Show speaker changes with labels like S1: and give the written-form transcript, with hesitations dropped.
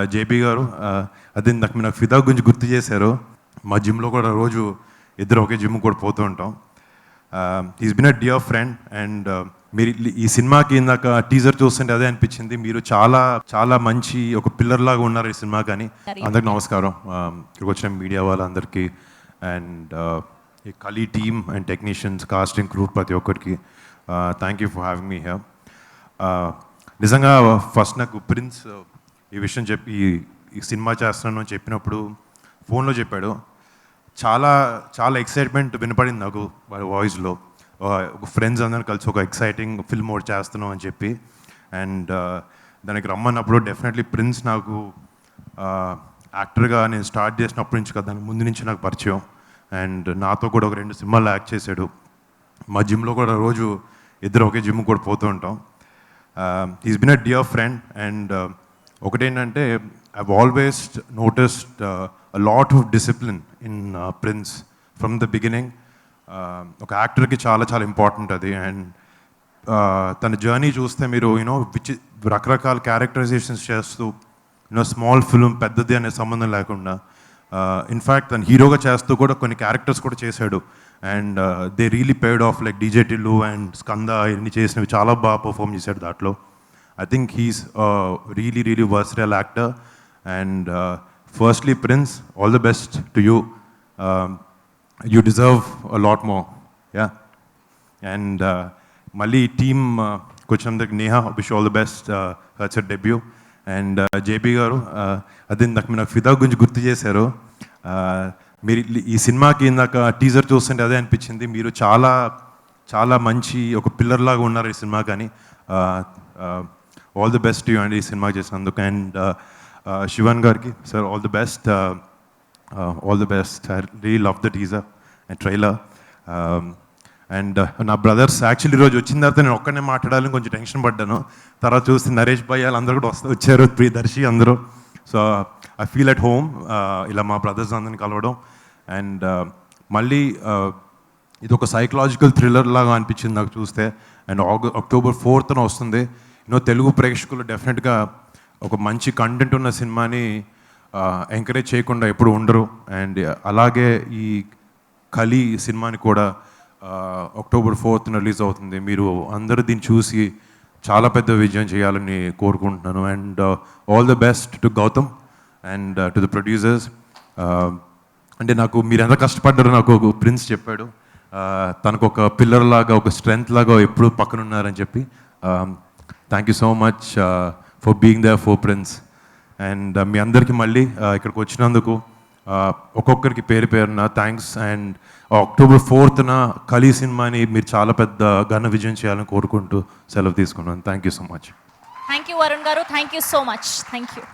S1: JP గారు అదే నాకు నాకు ఫిదా గురించి గుర్తు చేశారు. మా జిమ్లో కూడా రోజు ఇద్దరు ఒకే జిమ్ కూడా పోతూ ఉంటాం. Is been a dear friend and మీరు ఈ సినిమాకి ఇందాక టీజర్ చూస్తుంటే అదే అనిపించింది. మీరు చాలా చాలా మంచి ఒక పిల్లర్ లాగా ఉన్నారు ఈ సినిమా. కానీ అందరికి నమస్కారం, ఇక్కడికి వచ్చిన మీడియా వాళ్ళందరికీ అండ్ ఈ కలీ team and technicians, casting crew ప్రతి ఒక్కరికి thank you for having me here. నిజంగా ఫస్ట్ నాకు ప్రిన్స్ ఈ విషయం చెప్పి ఈ సినిమా చేస్తున్నాను అని చెప్పినప్పుడు ఫోన్లో చెప్పాడు. చాలా చాలా ఎక్సైట్మెంట్ వినపడింది నాకు వాళ్ళ వాయిస్లో. ఒక ఫ్రెండ్స్ అందరం కలిసి ఒక ఎక్సైటింగ్ ఫిల్మ్ ఒకటి చేస్తున్నాం అని చెప్పి. అండ్ దానికి రమ్మన్నప్పుడు డెఫినెట్లీ ప్రిన్స్ నాకు యాక్టర్గా నేను స్టార్ట్ చేసినప్పటి నుంచి కదా, దాని ముందు నుంచి నాకు పరిచయం. అండ్ నాతో కూడా ఒక 2 సినిమాల్లో యాక్ట్ చేశాడు. మా జిమ్లో కూడా రోజు ఇద్దరు ఒకే జిమ్ కూడా పోతూ ఉంటాం. Is been a dear friend and ఒకటేంటంటే I've always noticed a lot of discipline in Prince from the beginning. ఒక యాక్టర్కి చాలా చాలా ఇంపార్టెంట్ అది. అండ్ తన జర్నీ చూస్తే మీరు రకరకాల క్యారెక్టరైజేషన్స్ చేస్తూ స్మాల్ ఫిల్మ్ పెద్దది అనే సంబంధం లేకుండా ఇన్ఫ్యాక్ట్ తను హీరోగా చేస్తూ కూడా కొన్ని క్యారెక్టర్స్ కూడా చేశాడు. And they really paid of, like DJ Tillu and Skanda ఇవన్నీ చేసినవి చాలా బాగా పర్ఫామ్ చేశాడు దాంట్లో. I think he's a really, really versatile actor. And firstly, Prince, all the best to you. You deserve a lot more. Yeah. And Mali team, Coach Neha, wish you all the best. That's her debut. And JP garu, అదే నాకు ఫిదా గురించి గుర్తు చేశారు. మీరు ఈ సినిమాకి ఇందాక టీజర్ చూస్తుంటే అదే అనిపించింది. మీరు చాలా చాలా మంచి ఒక పిల్లర్ లాగా ఉన్నారు ఈ సినిమా. కానీ ఆల్ ది బెస్ట్ యూ అండి ఈ సినిమా చేసినందుకు. అండ్ శివన్ గారికి sir all the best, all the best. I really love the teaser and trailer. And నా బ్రదర్స్ యాక్చువల్లీ ఈరోజు వచ్చిన తర్వాత నేను ఒక్కనే మాట్లాడాలని కొంచెం టెన్షన్ పడ్డాను. తర్వాత చూస్తే నరేష్ భాయ్ వాళ్ళందరూ కూడా వచ్చారు, ప్రియదర్శి అందరూ. So I feel at home ఇలా మా బ్రదర్స్ అందరిని కలవడం. అండ్ మళ్ళీ ఇది ఒక సైకలాజికల్ థ్రిల్లర్ లాగా అనిపించింది నాకు చూస్తే. అండ్ October 4th వస్తుంది. తెలుగు ప్రేక్షకులు డెఫినెట్గా ఒక మంచి కంటెంట్ ఉన్న సినిమాని ఎంకరేజ్ చేయకుండా ఎప్పుడు ఉండరు. అండ్ అలాగే ఈ కలీ సినిమాని కూడా October 4th రిలీజ్ అవుతుంది. మీరు అందరూ దీన్ని చూసి చాలా పెద్ద విజయం చేయాలని కోరుకుంటున్నాను. And all the best to Gautam and to the producers. అంటే నాకు మీరు ఎంత కష్టపడ్డారో నాకు ఒక ప్రిన్స్ చెప్పాడు. తనకు ఒక పిల్లర్ లాగా, ఒక స్ట్రెంగ్త్ లాగా ఎప్పుడు పక్కన ఉన్నారని చెప్పి. Thank you so much for being there for Prince. And మీ అందరికీ మళ్ళీ ఇక్కడికి వచ్చినందుకు ఒక్కొక్కరికి పేరు పేరున థ్యాంక్స్. అండ్ October 4th కలీ సినిమాని మీరు చాలా పెద్ద ఘన విజయం చేయాలని కోరుకుంటూ సెలవు తీసుకున్నాను. Thank you so much.
S2: Thank you Varun garu, thank you so much. Thank you.